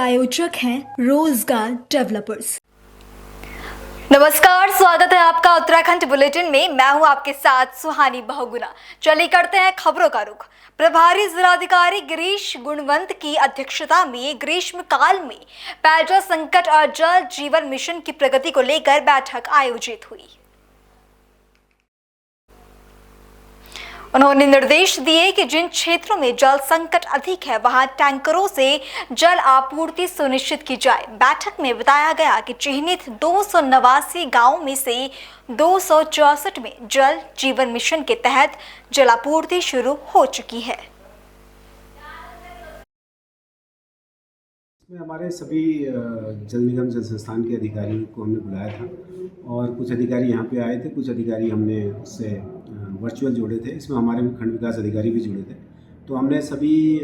प्रायोजक हैं रोजगार डेवलपर्स। नमस्कार, स्वागत है आपका उत्तराखंड बुलेटिन में। मैं हूं आपके साथ सुहानी बहुगुना। चलिए करते हैं खबरों का रुख। प्रभारी जिलाधिकारी गिरीश गुणवंत की अध्यक्षता में ग्रीष्म काल में पेयजल संकट और जल जीवन मिशन की प्रगति को लेकर बैठक आयोजित हुई। उन्होंने निर्देश दिए कि जिन क्षेत्रों में जल संकट अधिक है वहां टैंकरों से जल आपूर्ति सुनिश्चित की जाए। बैठक में बताया गया कि चिन्हित 289 गांवों में से 264 में जल जीवन मिशन के तहत जलापूर्ति शुरू हो चुकी है। इसमें हमारे सभी जल निगम जल संस्थान के अधिकारियों को हमने बुलाया था और कुछ अधिकारी यहाँ पे आए थे, कुछ अधिकारी हमने उससे वर्चुअल जोड़े थे। इसमें हमारे भी खंड विकास अधिकारी भी जुड़े थे। तो हमने सभी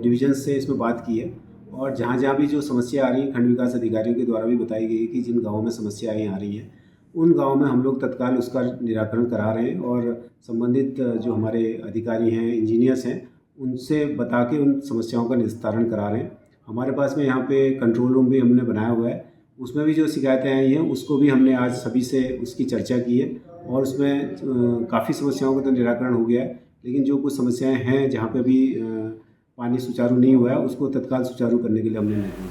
डिवीजन से इसमें बात की है और जहाँ जहाँ भी जो समस्या आ रही है खंड विकास अधिकारियों के द्वारा भी बताई गई कि जिन गाँवों में समस्याएँ आ रही हैं उन गाँवों में हम लोग तत्काल उसका निराकरण करा रहे हैं और संबंधित जो हमारे अधिकारी हैं, इंजीनियर्स हैं, उनसे बता के उन समस्याओं का निस्तारण करा रहे हैं। हमारे पास में यहाँ पे कंट्रोल रूम भी हमने बनाया हुआ है, उसमें भी जो शिकायतें आई हैं उसको भी हमने आज सभी से उसकी चर्चा की है और उसमें काफ़ी समस्याओं का तो निराकरण हो गया है, लेकिन जो कुछ समस्याएं हैं जहाँ पे भी पानी सुचारू नहीं हुआ है उसको तत्काल सुचारू करने के लिए हमने निर्णय।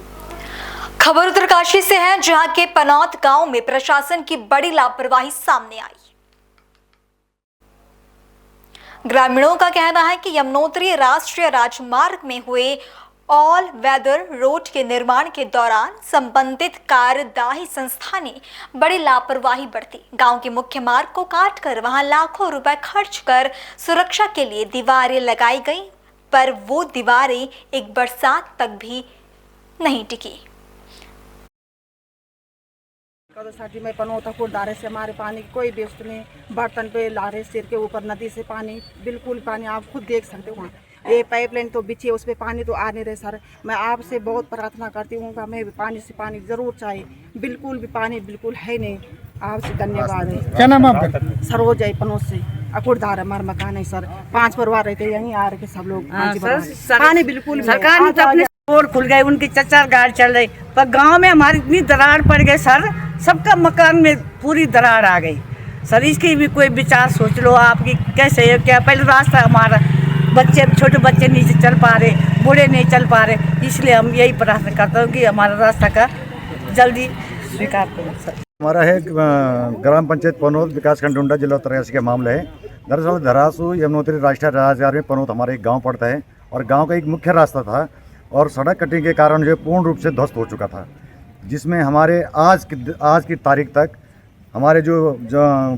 खबर उत्तरकाशी से है, जहाँ के पनौत गांव में प्रशासन की बड़ी लापरवाही सामने आई। ग्रामीणों का कहना है कि यमुनोत्री राष्ट्रीय राजमार्ग में हुए ऑल वेदर रोड के निर्माण के दौरान संबंधित कार्यदायी संस्था ने बड़ी लापरवाही बरती। गांव के मुख्य मार्ग को काटकर वहां लाखों रुपए खर्च कर सुरक्षा के लिए दीवारें लगाई गई, पर वो दीवारें एक बरसात तक भी नहीं टिकी। में पनौता डारे से हमारे पानी की कोई व्यवस्था नहीं, बर्तन पे लारे सिर के ऊपर नदी से पानी, बिल्कुल पानी आप खुद देख सकते हो। वहाँ ये पाइपलाइन तो बिछी है, उस पर पानी तो आ नहीं रहे सर। मैं आपसे बहुत प्रार्थना करती हूँ कि हमें पानी से पानी ज़रूर चाहिए, बिल्कुल भी पानी बिल्कुल है नहीं। आपसे धन्यवाद है। क्या नाम है आपका? सरोज है, पनौत से अकुड़धार हमारा मकान है सर। 5 परिवार रहते यहीं आ रहे सब लोग। पानी बिल्कुल सरकार ने तो अपने बोर खुल गए, उनकी चच्चा गाड़ चल रही, पर गांव में हमारी इतनी दरार पड़ गई सर, सबका मकान में पूरी दरार आ गई सर। इसकी भी कोई विचार सोच लो आपकी कैसे है क्या। पहले रास्ता हमारा बच्चे, छोटे बच्चे नीचे चल पा रहे, बूढ़े नहीं चल पा रहे, इसलिए हम यही प्रार्थना करते हैं कि हमारा रास्ता का जल्दी स्वीकार करो सर। हमारा है ग्राम पंचायत पनौत विकासखंड डुंडा, जिला उत्तरकाशी का मामला है। दरअसल धरासू यमुनोत्री राष्ट्रीय राजमार्ग में पनौत हमारा एक गांव पड़ता है और गांव का एक मुख्य रास्ता था और सड़क कटिंग के कारण जो पूर्ण रूप से ध्वस्त हो चुका था, जिसमें हमारे आज की तारीख तक हमारे जो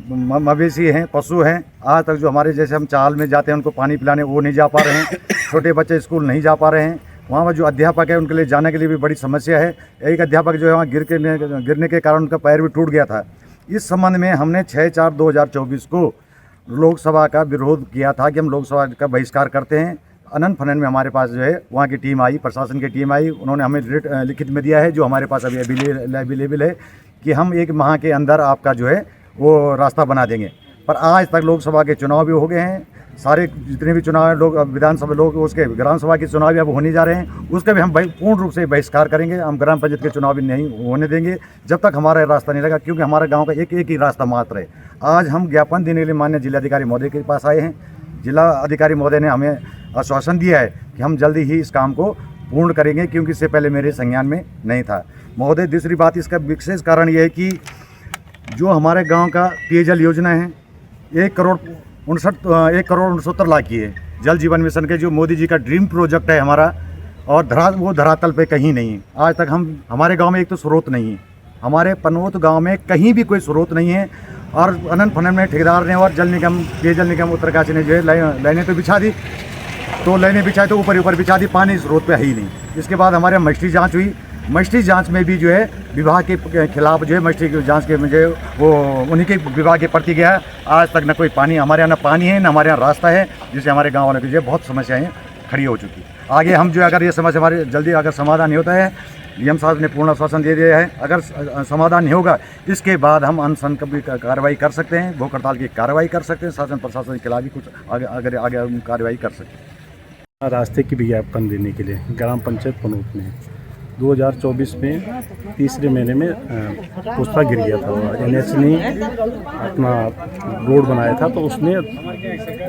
मवेशी हैं, पशु हैं, आज तक जो हमारे जैसे हम चाल में जाते हैं उनको पानी पिलाने वो नहीं जा पा रहे हैं, छोटे बच्चे स्कूल नहीं जा पा रहे हैं। वहाँ पर जो अध्यापक है उनके लिए जाने के लिए भी बड़ी समस्या है। एक अध्यापक जो है वहाँ गिरने के कारण उनका पैर भी टूट गया था। इस संबंध में हमने 6/4/2024 को लोकसभा का विरोध किया था कि हम लोकसभा का बहिष्कार करते हैं। अनन फनन में हमारे पास जो है वहाँ की टीम आई, प्रशासन की टीम आई, उन्होंने हमें लिखित में दिया है जो हमारे पास अभी अवेलेबल है कि हम 1 माह के अंदर आपका जो है वो रास्ता बना देंगे। पर आज तक लोकसभा के चुनाव भी हो गए हैं, सारे जितने भी चुनाव हैं लोग, विधानसभा लोग, उसके ग्राम सभा के चुनाव भी अब होने जा रहे हैं, उसका भी हम पूर्ण रूप से बहिष्कार करेंगे। हम ग्राम पंचायत के चुनाव भी नहीं होने देंगे जब तक हमारा रास्ता नहीं लगा, क्योंकि हमारे गाँव का एक ही रास्ता मात्र है। आज हम ज्ञापन देने के लिए माननीय जिलाधिकारी महोदय के पास आए हैं। जिला अधिकारी महोदय ने हमें आश्वासन दिया है कि हम जल्दी ही इस काम को पूर्ण करेंगे, क्योंकि इससे पहले मेरे संज्ञान में नहीं था। महोदय, दूसरी बात इसका विशेष कारण ये है कि जो हमारे गांव का पेयजल योजना है 1,69 लाख की है। जल जीवन मिशन के जो मोदी जी का ड्रीम प्रोजेक्ट है हमारा, और वो धरातल पे कहीं नहीं है। आज तक हमारे गांव में एक तो स्रोत नहीं है, हमारे पनौत गांव में कहीं भी कोई स्रोत नहीं है। और अनन फनन में ठेकेदार ने और पेयजल निगम उत्तरकाशी ने जो है लाइनें तो बिछा दी, तो लाइनें बिछाई तो ऊपर बिछा दी, पानी स्रोत पे है ही नहीं। इसके बाद हमारे मस्टरी जांच हुई, मस्टरी जांच में भी जो है विभाग के खिलाफ जो है मस्टरी की जांच के मुझे वो उन्हीं के विभाग के प्रति गया। आज तक न कोई पानी, हमारे यहाँ न पानी है न हमारे यहाँ रास्ता है, जिससे हमारे गाँव वालों की जो है बहुत समस्याएँ खड़ी हो चुकी है। आगे हम जो अगर ये समस्या हमारे जल्दी अगर समाधान नहीं होता है, डीएम साहब ने पूर्ण आश्वासन दे दिया है, अगर समाधान नहीं होगा इसके बाद हम अनशन की भी कार्रवाई कर सकते हैं, भूख हड़ताल की कार्रवाई कर सकते हैं, शासन प्रशासन के खिलाफ भी कुछ आगे कार्रवाई कर सकते हैं। रास्ते की विज्ञापन देने के लिए ग्राम पंचायत पनौत में 2024 में तीसरे महीने में पुस्ता गिर गया था। NH ने अपना रोड बनाया था तो उसमें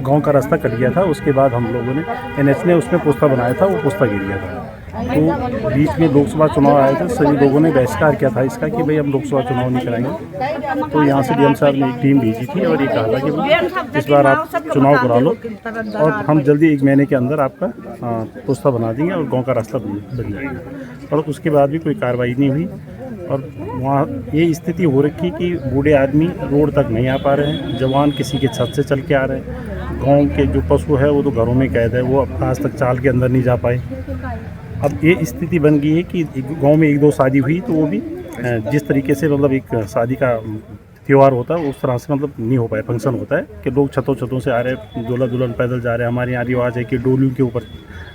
गांव का रास्ता कट गया था। उसके बाद हम लोगों ने NH ने उसमें पुस्ता बनाया था, वो पुस्ता गिर गया था। तो बीच में लोकसभा चुनाव आए थे, सभी लोगों ने बहिष्कार किया था इसका कि भाई हम लोकसभा चुनाव नहीं कराएंगे। तो यहाँ से DM साहब ने एक टीम भेजी थी और ये कहा था कि इस बार आप चुनाव करा लो और हम जल्दी 1 महीने के अंदर आपका पुस्ता बना देंगे और गांव का रास्ता बन जाएगा। और उसके बाद भी कोई कार्रवाई नहीं हुई और वहाँ ये स्थिति हो रखी कि बूढ़े आदमी रोड तक नहीं आ पा रहे हैं, जवान किसी के छत से चल के आ रहे हैं, गाँव के जो पशु है वो तो घरों में कैद है, वो आज तक चाल के अंदर नहीं जा पाए। अब ये स्थिति बन गई है कि गांव में 1-2 शादी हुई तो वो भी जिस तरीके से मतलब एक शादी का त्यौहार होता है उस तरह से मतलब नहीं हो पाया। फंक्शन होता है कि लोग छतों से आ रहे हैं, दूल्हा दुल्हन पैदल जा रहे हैं। हमारे यहाँ रिवाज है कि डोलियों के ऊपर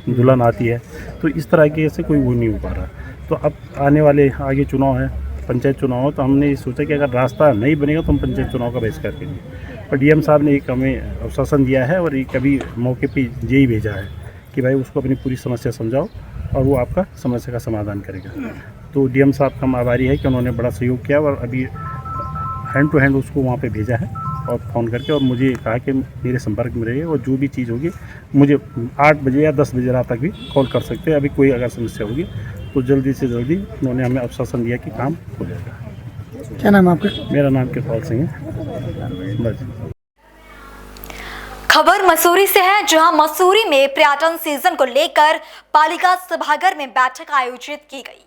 दुल्हन आती है, तो इस तरह के से कोई वो नहीं हो पा रहा। तो अब आने वाले आगे चुनाव है, पंचायत चुनाव है, तो हमने ये सोचा कि अगर रास्ता नहीं बनेगा तो हम पंचायत चुनाव का बहिष्कार करेंगे। पर DM साहब ने एक हमें आश्वासन दिया है और एक अभी मौके पर यही भेजा है कि भाई उसको अपनी पूरी समस्या समझाओ और वो आपका समस्या का समाधान करेगा। तो DM साहब का हम आभारी है कि उन्होंने बड़ा सहयोग किया और अभी हैंड टू हैंड उसको वहाँ पे भेजा है और फ़ोन करके, और मुझे कहा कि मेरे संपर्क में रहिए और जो भी चीज़ होगी मुझे 8 बजे या 10 बजे रात तक भी कॉल कर सकते हैं। अभी कोई अगर समस्या होगी तो जल्दी से जल्दी उन्होंने हमें आश्वासन दिया कि काम हो जाएगा। क्या नाम है आपका? मेरा नाम कृपाल सिंह है। बस। खबर मसूरी से है, जहां मसूरी में पर्यटन सीजन को लेकर पालिका सभागार में बैठक आयोजित की गई।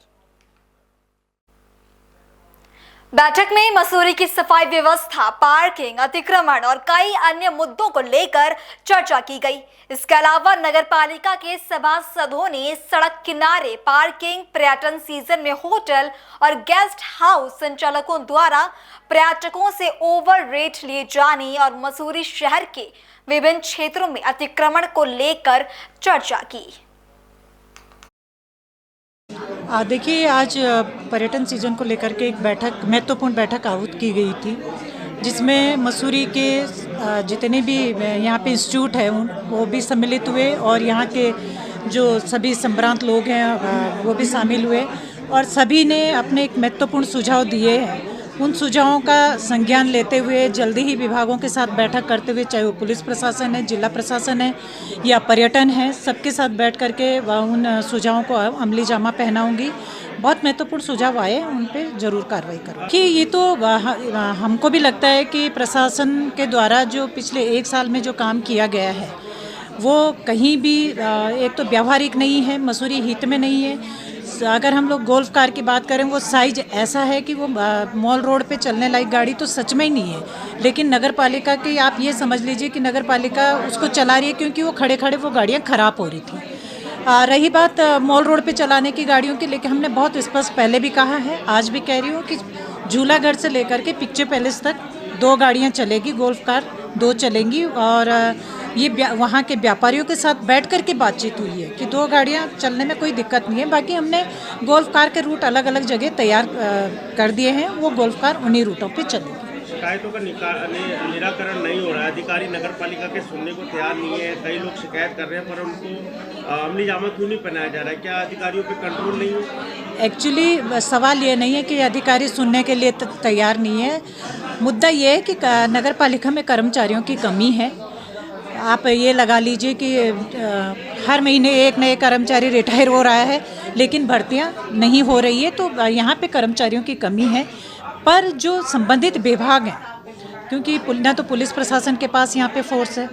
बैठक में मसूरी की सफाई व्यवस्था, पार्किंग, अतिक्रमण और कई अन्य मुद्दों को लेकर चर्चा की गई। इसके अलावा नगर पालिका के सभासदों ने सड़क किनारे पार्किंग, पर्यटन सीजन में होटल और गेस्ट हाउस संचालकों द्वारा पर्यटकों से ओवर रेट लिए जाने और मसूरी शहर के विभिन्न क्षेत्रों में अतिक्रमण को लेकर चर्चा की। देखिए, आज पर्यटन सीजन को लेकर के एक महत्वपूर्ण बैठक आहूत की गई थी, जिसमें मसूरी के जितने भी यहाँ पे इंस्टीट्यूट है वो भी सम्मिलित हुए और यहाँ के जो सभी संभ्रांत लोग हैं वो भी शामिल हुए और सभी ने अपने एक महत्वपूर्ण सुझाव दिए हैं। उन सुझावों का संज्ञान लेते हुए जल्दी ही विभागों के साथ बैठक करते हुए, चाहे वो पुलिस प्रशासन है, जिला प्रशासन है या पर्यटन है, सबके साथ बैठ करके उन सुझावों को अमली जामा पहनाऊंगी। बहुत महत्वपूर्ण सुझाव आए, उन पे ज़रूर कार्रवाई करूँ। कि ये तो हमको भी लगता है कि प्रशासन के द्वारा जो पिछले 1 साल में जो काम किया गया है वो कहीं भी एक तो व्यावहारिक नहीं है, मसूरी हित में नहीं है। अगर हम लोग गोल्फ कार की बात करें, वो साइज ऐसा है कि वो मॉल रोड पे चलने लायक गाड़ी तो सच में ही नहीं है, लेकिन नगर पालिका की आप ये समझ लीजिए कि नगर पालिका उसको चला रही है क्योंकि वो खड़े खड़े वो गाड़ियाँ ख़राब हो रही थी। रही बात मॉल रोड पे चलाने की गाड़ियों की, लेकिन हमने बहुत स्पष्ट पहले भी कहा है, आज भी कह रही हूँ कि झूलाघर से लेकर के पिक्चर पैलेस तक 2 गाड़ियाँ चलेगी, गोल्फ कार 2 चलेंगी। और ये वहाँ के व्यापारियों के साथ बैठ कर के बातचीत हुई है कि 2 गाड़ियाँ चलने में कोई दिक्कत नहीं है। बाकी हमने गोल्फ कार के रूट अलग अलग जगह तैयार कर दिए हैं, वो गोल्फ कार उन्हीं रूटों पे चलेगी। शिकायतों का निराकरण नहीं हो रहा है, अधिकारी नगर पालिका के सुनने को तैयार नहीं है। कई लोग शिकायत कर रहे हैं पर उनको अमली जामा क्यों नहीं पहनाया जा रहा है? क्या अधिकारियों पे कंट्रोल नहीं है? एक्चुअली सवाल ये नहीं है कि अधिकारी सुनने के लिए तैयार नहीं है। मुद्दा ये है कि नगर पालिका में कर्मचारियों की कमी है। आप ये लगा लीजिए कि हर महीने एक नए कर्मचारी रिटायर हो रहा है, लेकिन भर्तियां नहीं हो रही है, तो यहाँ पे कर्मचारियों की कमी है। पर जो संबंधित विभाग हैं, क्योंकि न तो पुलिस प्रशासन के पास यहाँ पे फोर्स है,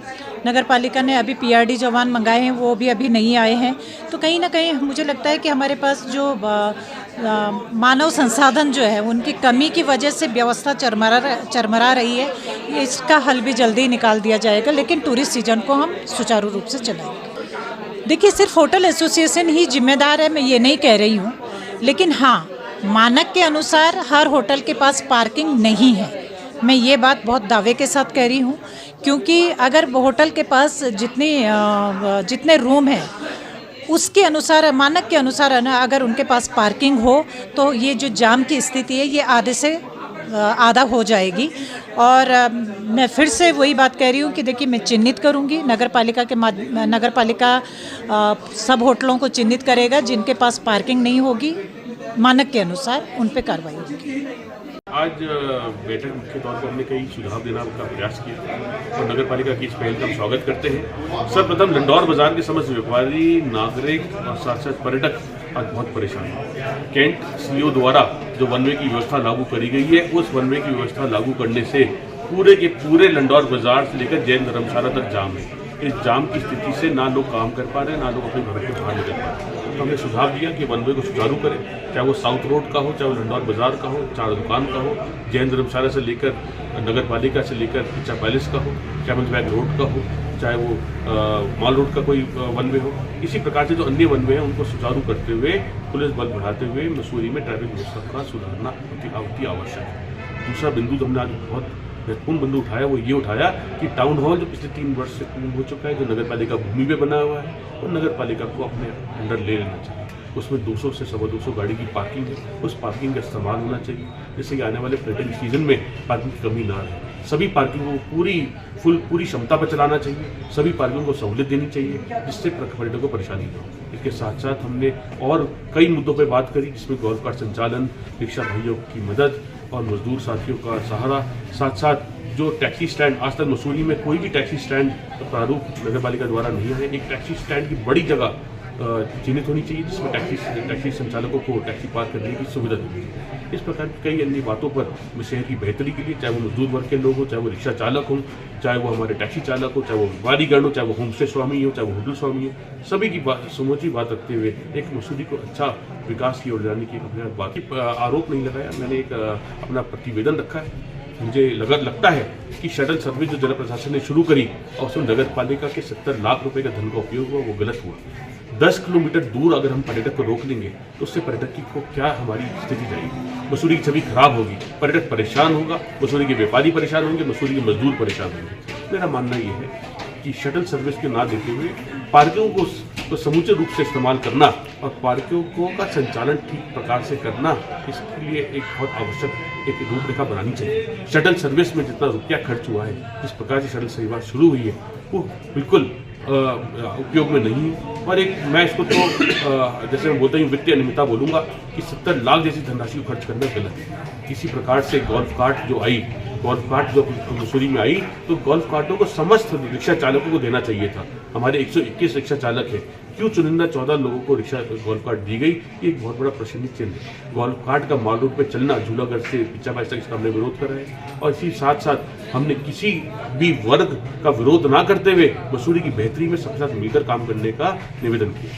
नगर पालिका ने अभी PRD जवान मंगाए हैं, वो भी अभी नहीं आए हैं, तो कहीं ना कहीं मुझे लगता है कि हमारे पास जो मानव संसाधन जो है उनकी कमी की वजह से व्यवस्था चरमरा रही है। इसका हल भी जल्दी निकाल दिया जाएगा, लेकिन टूरिस्ट सीजन को हम सुचारू रूप से चलाएंगे। देखिए, सिर्फ होटल एसोसिएशन ही जिम्मेदार है, मैं ये नहीं कह रही हूँ, लेकिन हाँ, मानक के अनुसार हर होटल के पास पार्किंग नहीं है। मैं ये बात बहुत दावे के साथ कह रही हूँ, क्योंकि अगर होटल के पास जितने रूम हैं उसके अनुसार, मानक के अनुसार अगर उनके पास पार्किंग हो तो ये जो जाम की स्थिति है ये आधे से आधा हो जाएगी। और मैं फिर से वही बात कह रही हूँ कि देखिए, मैं चिन्हित करूँगी, नगर पालिका सब होटलों को चिन्हित करेगा जिनके पास पार्किंग नहीं होगी, मानक के अनुसार उन पे कार्रवाई होगी। आज बैठक मुख्य तौर पर हमने कई सुझाव देना का प्रयास किया और नगर पालिका की इस पहल का हम स्वागत करते हैं। सर्वप्रथम लंडौर बाजार के समस्त व्यापारी, नागरिक और साथ साथ पर्यटक आज बहुत परेशान हैं। कैंट सीओ द्वारा जो वन वे की व्यवस्था लागू करी गई है, उस वन वे की व्यवस्था लागू करने से पूरे के पूरे लंडौर बाजार से लेकर जैन धर्मशाला तक जाम है। इस जाम की स्थिति से ना लोग काम कर पा रहे हैं, ना लोग अपने घर के बाहर निकल पा रहे हैं। तो हमने सुझाव दिया कि वन वे को सुचारू करें, चाहे वो साउथ रोड का हो, चाहे वो लंडौर बाजार का हो, चाहे दुकान का हो, जैन धर्मशाला से लेकर नगर पालिका से लेकर पिच्चा पैलेस का हो, कैमल बैग रोड का हो, चाहे वो मॉल रोड का कोई वन वे हो। इसी प्रकार से जो अन्य वन वे हैं उनको सुचारू करते हुए, पुलिस बल बढ़ाते हुए मसूरी में ट्रैफिक व्यवस्था का सुधारना अति आवश्यक है। दूसरा बिंदु जो हमने आज बहुत महत्वपूर्ण बिंदु उठाया वो ये उठाया कि टाउन हॉल जो पिछले 3 वर्ष से पूर्ण हो चुका है, जो नगर पालिका भूमि में बना हुआ है, और नगर पालिका को अपने अंडर ले लेना चाहिए। उसमें 200 से 250 गाड़ी की पार्किंग है, उस पार्किंग का इस्तेमाल होना चाहिए, जिससे कि आने वाले पर्यटन सीजन में पार्किंग की कमी ना रहे। सभी पार्किंग को पूरी क्षमता पर चलाना चाहिए, सभी पार्किंग को सहूलियत देनी चाहिए, जिससे पर्यटकों को परेशानी ना हो। इसके साथ साथ हमने और कई मुद्दों पर बात करी, जिसमें गोल्फ कार्ट संचालन, रिक्शा भाइयों की मदद और मजदूर साथियों का सहारा, साथ साथ जो टैक्सी स्टैंड, आज तक मसूरी में कोई भी टैक्सी स्टैंड प्रारूप नगर पालिका द्वारा नहीं है। एक टैक्सी स्टैंड की बड़ी जगह चिन्हित होनी चाहिए, जिसमें टैक्सी संचालकों को टैक्सी पार्क करने की सुविधा दी। इस प्रकार की कई अन्य बातों पर शहर की बेहतरी के लिए, चाहे वो मजदूर वर्ग के लोग हो, चाहे वो रिक्शा चालक हो, चाहे वो हमारे टैक्सी चालक हो, चाहे वो व्यापारीगण हो, चाहे वो होम स्टे स्वामी हो, चाहे वो होटल स्वामी हो, सभी की समूची बात रखते हुए एक मसूरी को अच्छा विकास की ओर जाने की अपने बाकी आरोप नहीं लगाया। मैंने एक अपना प्रतिवेदन रखा है। मुझे लगता है कि शटल सर्विस जो जिला प्रशासन ने शुरू करी और उसमें नगर पालिका के 70 लाख रुपए का धन का उपयोग हुआ, वो गलत हुआ। 10 किलोमीटर दूर अगर हम पर्यटक को रोक लेंगे तो उससे पर्यटक की को क्या हमारी स्थिति जाएगी। मसूरी की छवि खराब होगी, पर्यटक परेशान होगा, मसूरी के व्यापारी परेशान होंगे, मसूरी के मजदूर परेशान होंगे। मेरा मानना ये है कि शटल सर्विस के ना देते हुए पार्किंग को समूचे रूप से इस्तेमाल करना और पार्किंगों का संचालन ठीक प्रकार से करना, इसके लिए एक बहुत आवश्यक एक रूपरेखा बनानी चाहिए। शटल सर्विस में जितना रुपया खर्च हुआ है, जिस प्रकार से शटल सेवा शुरू हुई है, वो बिल्कुल उपयोग में नहीं है। और एक मैं इसको तो जैसे मैं बोलता हूँ वित्तीय अनियमितता बोलूँगा कि 70 लाख जैसी धनराशि को खर्च करना गलत है। इसी प्रकार से गोल्फ कार्ट जो मसूरी में आई, तो गोल्फ कार्टों को समस्त रिक्शा चालकों को देना चाहिए था। हमारे 121 रिक्शा चालक हैं, क्यों चुनिंदा 14 लोगों को गोल्फ कार्ट दी गई, ये एक बहुत बड़ा प्रश्न चिन्ह है। गोल्फ कार्ट का मॉल रोड पर चलना, झूलागढ़ से पिच्चा पैलेस तक, इसका हमने विरोध कर रहे हैं। और इसी साथ साथ हमने किसी भी वर्ग का विरोध ना करते हुए मसूरी की बेहतरी में सबके साथ मिलकर काम करने का निवेदन किया।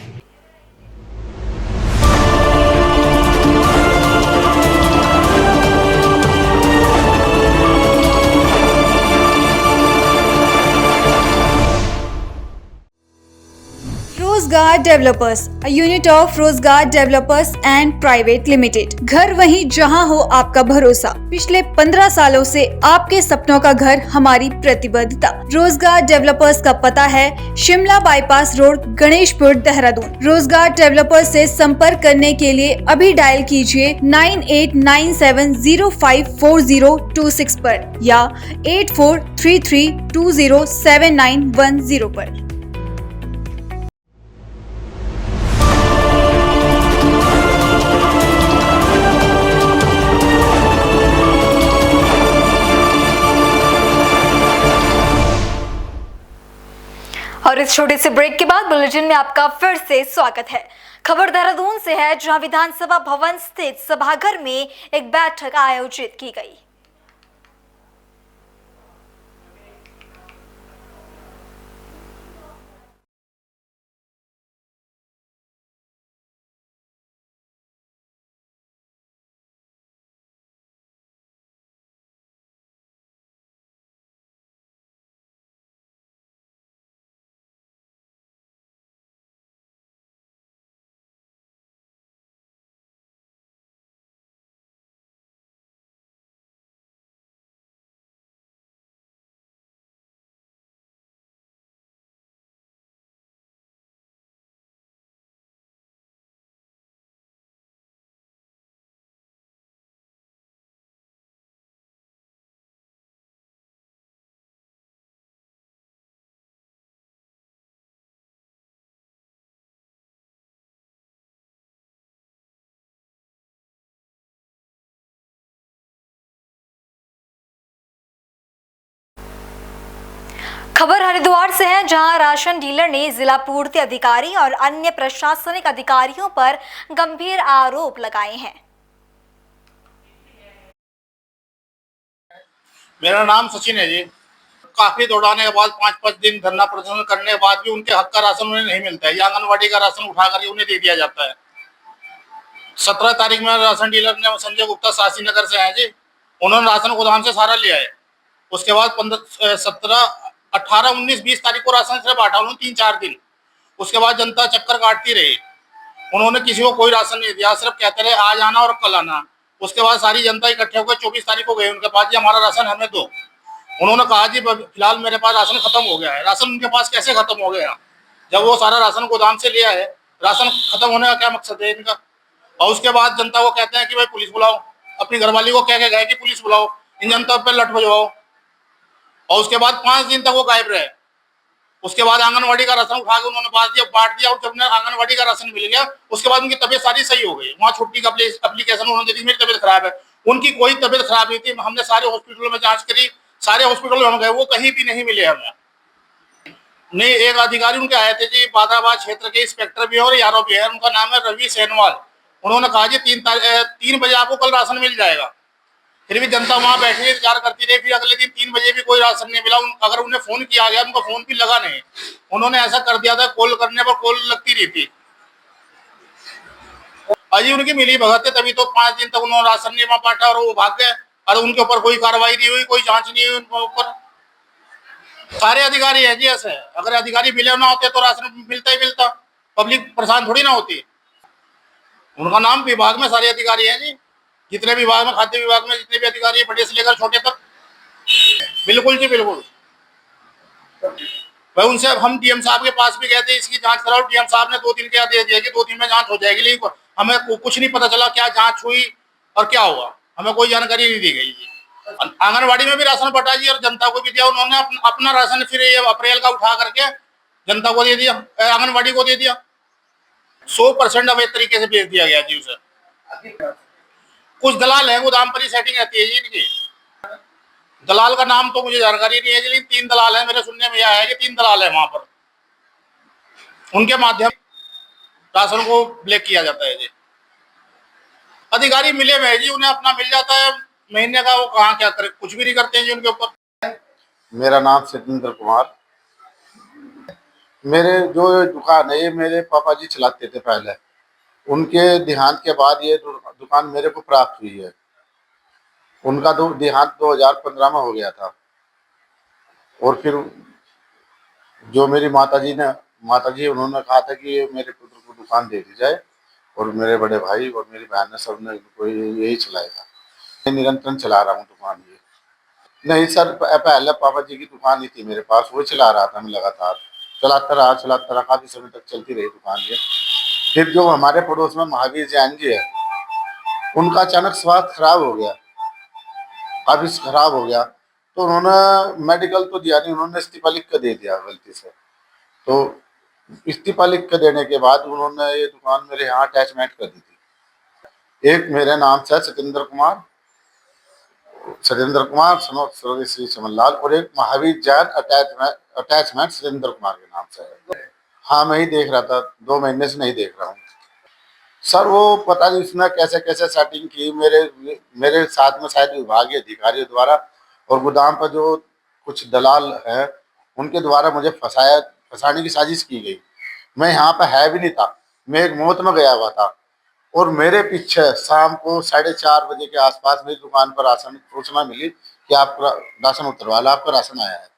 रोजगार डेवलपर्स, a unit of रोजगार डेवलपर्स एंड प्राइवेट लिमिटेड। घर वहीं जहां हो आपका भरोसा। पिछले 15 सालों से आपके सपनों का घर हमारी प्रतिबद्धता। रोजगार डेवलपर्स का पता है शिमला बाईपास रोड, गणेशपुर, देहरादून। रोजगार डेवलपर्स से संपर्क करने के लिए अभी डायल कीजिए 9897054026 पर या 8433207910 पर। और इस छोटे से ब्रेक के बाद बुलेटिन में आपका फिर से स्वागत है। खबर देहरादून से है, जहां विधानसभा भवन स्थित सभागार में एक बैठक आयोजित की गई। खबर हरिद्वार से है, जहां राशन डीलर ने जिला पूर्ति अधिकारी और अन्य प्रशासनिक अधिकारियों पर गंभीर आरोप लगाए हैं। मेरा नाम सचिन है जी। काफी दौड़ाने के बाद 5-5 दिन धरना प्रदर्शन करने के बाद भी उनके हक का राशन उन्हें नहीं मिलता है। ये आंगनबाड़ी का राशन उठा कर उन्हें दे दिया जाता है। 17 तारीख में राशन डीलर ने संजय गुप्ता शासी नगर से है जी, उन्होंने राशन गोदाम से सारा लिया है। उसके बाद 18, 19, 20 तारीख को राशन सिर्फ बांटा उन्होंने 3-4 दिन। उसके बाद जनता चक्कर काटती रही, उन्होंने किसी को कोई राशन नहीं दिया, सिर्फ कहते रहे आज आना और कल आना। उसके बाद सारी जनता इकट्ठे होकर 24 तारीख को गए उनके पास, जी हमारा राशन हमें दो। उन्होंने कहा जी फिलहाल मेरे पास राशन खत्म हो गया है। राशन उनके पास कैसे खत्म हो गया जब वो सारा राशन गोदाम से लिया है? राशन खत्म होने का क्या मकसद है इनका? और उसके बाद जनता को कहते हैं कि भाई पुलिस बुलाओ, अपनी घरवाली को कह के गए कि पुलिस बुलाओ, इन जनता पर लठ बजवाओ। और उसके बाद 5 दिन तक वो गायब रहे। उसके बाद आंगनवाड़ी का राशन उठा के उन्होंने बांट दिया और जब आंगनवाड़ी का राशन मिल गया उसके बाद उनकी तबीयत सारी सही हो गई। वहाँ छुट्टी का एप्लीकेशन उन्होंने दी, मेरी तबीयत खराब है। उनकी कोई तबीयत खराब नहीं थी। हमने सारे हॉस्पिटलों में जांच करी, सारे हॉस्पिटल में हम गए, वो कहीं भी नहीं मिले हमें। नहीं, एक अधिकारी उनके आए थे जी, बादराबाद क्षेत्र के इंस्पेक्टर भी है और यारो भी है, उनका नाम है रवि सेनवाल। उन्होंने कहा जी 3 बजे आपको कल राशन मिल जाएगा। फिर भी जनता वहां बैठी इंतजार करती रही। फिर अगले दिन 3 बजे भी कोई राशन नहीं मिला। अगर उन्हें फोन किया गया उनका फोन भी लगा नहीं। उन्होंने ऐसा कर दिया था, कॉल करने पर कॉल लगती रही थी। अजी उनकी मिली भगत है, तभी तो 5 दिन तक उन्होंने राशन नहीं बांटा और वो भाग गए। और उनके ऊपर कोई कार्रवाई नहीं हुई, कोई जांच नहीं हुई उनके ऊपर। सारे अधिकारी है जी ऐसे। अगर अधिकारी मिले ना होते तो राशन मिलता ही मिलता, पब्लिक परेशान थोड़ी ना होती। उनका नाम विभाग में सारे अधिकारी हैं जी, जितने विभाग में, खाद्य विभाग में जितने भी अधिकारी है, बड़े से लेकर छोटे तक। बिल्कुल जी बिल्कुल। भाई उनसे हम डीएम साहब के पास भी गए थे, इसकी जांच कराओ। डीएम साहब ने 2 दिन क्या दे दिया कि 2 दिन में जांच हो जाएगी, लेकिन हमें कुछ नहीं पता चला क्या जांच हुई और क्या हुआ, हमें कोई जानकारी नहीं दी गई जी। आंगनबाड़ी में भी राशन बटा जी और जनता को भी दिया। उन्होंने अपना राशन फिर ये अप्रैल का उठा करके जनता को दे दिया, आंगनबाड़ी को दे दिया। 100% अवैध तरीके से भेज दिया गया जी उसे। कुछ दलाल है, गोदाम पर ही सेटिंग रहती है जी इनकी। दलाल का नाम तो मुझे जानकारी नहीं है जी, लेकिन 3 दलाल है। मेरे सुनने में आया है कि 3 दलाल है वहां पर, उनके माध्यम राशन को ब्लैक किया जाता है जी। अधिकारी मिले हुए जी, उन्हें अपना मिल जाता है महीने का, वो कहाँ क्या करे, कुछ भी नहीं करते हैं जी उनके ऊपर। मेरा नाम सतेंद्र कुमार। मेरे जो दुकान है ये मेरे पापा जी चलाते थे पहले। उनके देहांत के बाद ये दुकान मेरे को प्राप्त हुई है। उनका देहांत 2015 में हो गया था। और फिर जो मेरी माताजी उन्होंने कहा था कि ये मेरे पुत्र को दुकान दे दी जाए, और मेरे बड़े भाई और मेरी बहन ने सबने यही चलाएगा। मैं निरंतर चला रहा हूँ दुकान ये। नहीं सर, पहले पापा जी की दुकान ही थी मेरे पास, वो चला रहा था मैं लगातार। चलाता रहा, काफ़ी समय तक चलती रही दुकान ये। फिर जो हमारे पड़ोस में महावीर जैन जी है, उनका अचानक स्वास्थ्य खराब हो गया, काफ़ी खराब हो गया। तो उन्होंने मेडिकल तो दिया नहीं, उन्होंने इस्तीफा लिख कर दे दिया गलती से। तो इस्तीफा लिख कर देने के बाद उन्होंने ये दुकान मेरे यहाँ अटैचमेंट कर दी थी। एक मेरे नाम से सतेंद्र कुमार श्री चमनलाल, और एक महावीर जैन अटैचमेंट सतेंद्र कुमार के नाम से है। हाँ, मैं ही देख रहा था, 2 महीने से नहीं देख रहा हूँ सर। वो पता नहीं उसने कैसे कैसे सेटिंग की मेरे साथ में, शायद विभागीय अधिकारियों द्वारा और गोदाम पर जो कुछ दलाल हैं उनके द्वारा मुझे फंसाने की साजिश की गई। मैं यहाँ पर है भी नहीं था, मैं एक मौत में गया हुआ था। और मेरे पीछे शाम को 4:30 बजे के आसपास मेरी दुकान पर राशन सूचना मिली कि आपका राशन उतरवा लो, आपका राशन आया है।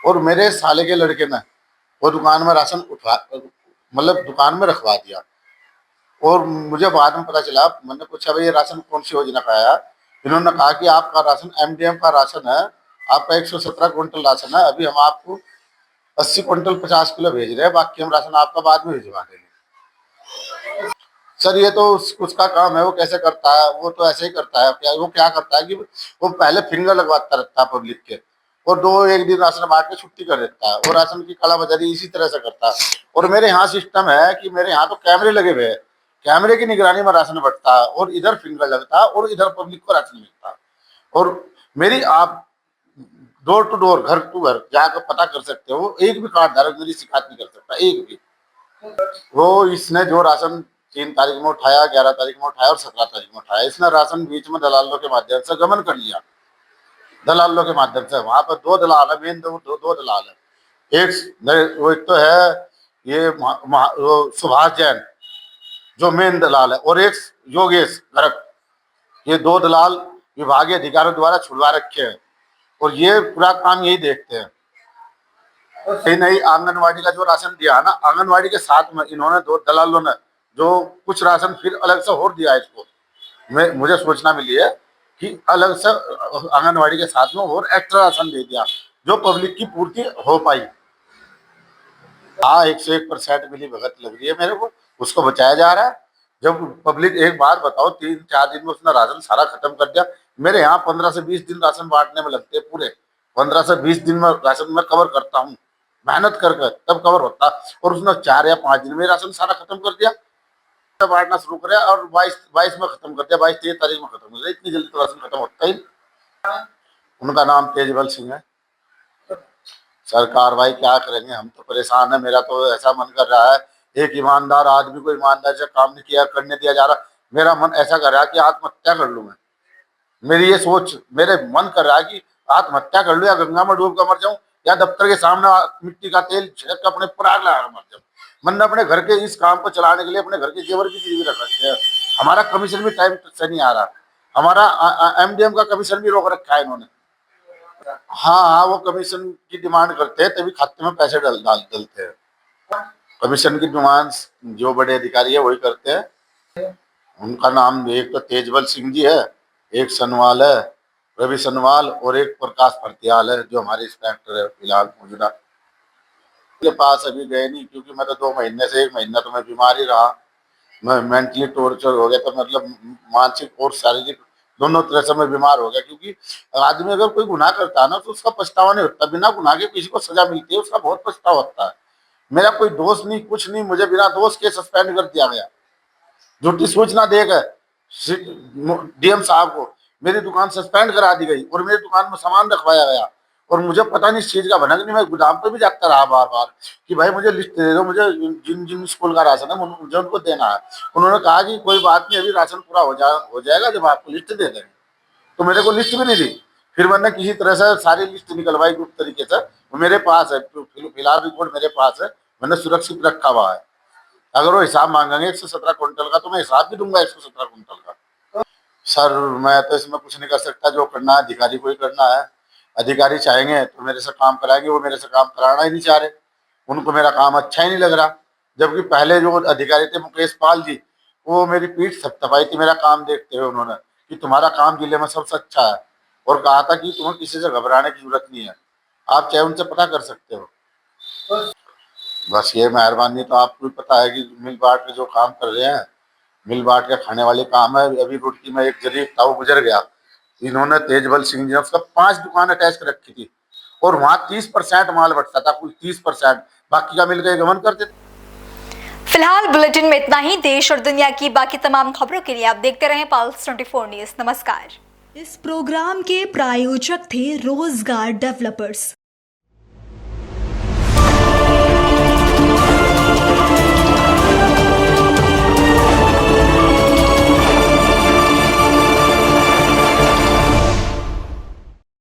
और मेरे साले के लड़के ने वो दुकान में राशन दुकान में रखवा दिया। और मुझे बाद में पता चला, मैंने पूछा भाई ये राशन कौन सी योजना का आया? इन्होंने कहा कि आपका राशन MDM का राशन है, आपका 117 क्विंटल राशन है, अभी हम आपको 80 क्विंटल 50 किलो भेज रहे हैं, बाकी हम राशन आपका बाद में भिजवा देंगे। सर ये तो उसका काम है, वो कैसे करता है? वो तो ऐसे ही करता है। वो क्या करता है कि वो पहले फिंगर लगवाता रहता है पब्लिक के, और 2-1 दिन राशन बांट के छुट्टी कर देता है, और राशन की कालाबाजारी इसी तरह से करता है। और मेरे यहाँ सिस्टम है कि मेरे यहाँ तो कैमरे लगे हुए हैं, कैमरे की निगरानी में राशन बंटता है, और इधर फिंगर लगता है और इधर पब्लिक को राशन मिलता है। और मेरी आप डोर टू डोर, घर टू घर जाकर पता कर सकते हो। एक भी कार्ड धारक मेरी शिकायत नहीं कर सकता, एक भी। वो इसने जो राशन 3 तारीख में उठाया, 11 तारीख में उठाया और 17 तारीख में उठाया, इसने राशन बीच में दलालों के माध्यम से गमन कर लिया। दलालों के माध्यम से वहां पर 2 दलाल है, मेन दो दलाल है। एक तो है ये वो सुभाष जैन जो मेन दलाल है, और एक योगेश गर्ग। ये 2 दलाल विभागीय अधिकारियों द्वारा छुड़वा रखे हैं और ये पूरा काम यही देखते हैं। कहीं नहीं, आंगनवाड़ी का जो राशन दिया है ना, आंगनवाड़ी के साथ में इन्होंने 2 दलालों ने जो कुछ राशन फिर अलग से और दिया इसको। मुझे सूचना मिली है कि अलग से आंगनवाड़ी के साथ में और एक्स्ट्रा राशन दे दिया जो पब्लिक की पूर्ति हो पाई। हाँ, 101% मिली भगत लग रही है मेरे को, उसको बचाया जा रहा है। जब पब्लिक, एक बात बताओ, 3-4 दिन में उसने राशन सारा खत्म कर दिया। मेरे यहाँ 15 से 20 दिन राशन बांटने में लगते हैं, पूरे 15 से 20 दिन में राशन में कवर करता हूँ, मेहनत कर तब कवर होता। और उसने 4 या 5 दिन में राशन सारा खत्म कर दिया, बांटना शुरू करे और 22 में खत्म कर दिया, 22-23 तारीख में खत्म कर दिया। इतनी जल्दी तो राशन खत्म होता ही। उनका नाम तेजबल सिंह है। सर कार्रवाई क्या करेंगे, हम तो परेशान है। मेरा तो ऐसा मन कर रहा है, एक ईमानदार आदमी को ईमानदार से काम नहीं किया करने दिया जा रहा। मेरा मन ऐसा कर रहा है कि आत्महत्या कर लूं मैं। मेरी ये सोच, मेरे मन कर रहा है कि आत्महत्या कर लूं या गंगा में डूब कर मर जाऊं या दफ्तर के सामने मिट्टी का तेल छिड़क कर अपने पराग लगा मर जाऊं। मैंने अपने घर के इस काम को चलाने के लिए अपने घर के जेवर की चीज भी रख रखे हैं। हमारा कमीशन भी टाइम से नहीं आ रहा, हमारा MDM का कमीशन भी रोक रखा है इन्होंने। हाँ, वो कमीशन की डिमांड करते हैं तभी खाते में पैसे डालते हैं। कमीशन की डिमांड जो बड़े अधिकारी है वही करते हैं। उनका नाम एक तो तेजबल सिंह जी है, एक सनवाल है, रवि सनवाल, और एक प्रकाश फरतियाल है जो हमारे इंस्पेक्टर है फिलहाल मौजूदा। के पास अभी गए नहीं क्योंकि मैं तो 2 महीने से 1 महीना तो मैं बीमार ही रहा। मैं मेंटली टॉर्चर हो गया, तो मतलब मानसिक और शारीरिक दोनों तरह से मैं बीमार हो गया। क्योंकि आदमी अगर कोई गुनाह करता है ना तो उसका पछतावा नहीं होता, बिना गुनाह के किसी को सजा मिलती है उसका बहुत पछतावा होता है। मेरा कोई दोष नहीं, कुछ नहीं, मुझे बिना दोष के सस्पेंड कर दिया गया। झूठी सूचना देकर DM साहब को मेरी दुकान सस्पेंड करा दी गई और मेरी दुकान में सामान रखवाया गया। और मुझे पता नहीं इस चीज का भनक नहीं, मैं गोदाम पे भी जाता रहा बार बार कि भाई मुझे लिस्ट दे दो, मुझे जिन स्कूल का राशन है मुझे उनको देना है। उन्होंने कहा कि कोई बात नहीं, अभी राशन पूरा हो जाएगा जब आपको लिस्ट दे देंगे। तो मेरे को लिस्ट भी नहीं दी। फिर मैंने किसी तरह से सारी लिस्ट निकलवाई गुप्त तरीके से, वो मेरे पास है, फिलहाल रिपोर्ट मेरे पास है, मैंने सुरक्षित रखा हुआ है। अगर वो हिसाब मांगेंगे 117 क्विंटल का तो मैं हिसाब भी दूंगा 117 क्विंटल का। सर मैं तो इसमें कुछ नहीं कर सकता, जो करना है अधिकारी को ही करना है। अधिकारी चाहेंगे तो मेरे से काम कराएंगे, वो मेरे से काम कराना ही नहीं चाह रहे, उनको मेरा काम अच्छा ही नहीं लग रहा। जबकि पहले जो अधिकारी थे मुकेश पाल जी, वो मेरी पीठ थपथपाई थी मेरा काम देखते हुए उन्होंने कि तुम्हारा काम जिले में सबसे अच्छा है, और कहा था कि तुम्हें किसी से घबराने की जरूरत नहीं है, आप चाहे उनसे पता कर सकते हो। बस ये मेहरबानी, तो आपको भी पता है कि मिल बांट के जो काम कर रहे हैं, मिल बांट के खाने वाले काम है। अभी रुड़की में एक जरीब था वो गुजर गया, इन्होंने तेजबल सिंह जी ने उसका 5 दुकान अटैच कर रखी थी और वहाँ 30% माल बटता था, कुल 30%, बाकी का मिल के गमन करते थे। फिलहाल बुलेटिन में इतना ही। देश और दुनिया की बाकी तमाम खबरों के लिए आप देखते रहें पल्स 24 न्यूज। नमस्कार। इस प्रोग्राम के प्रायोजक थे रोजगार डेवलपर्स।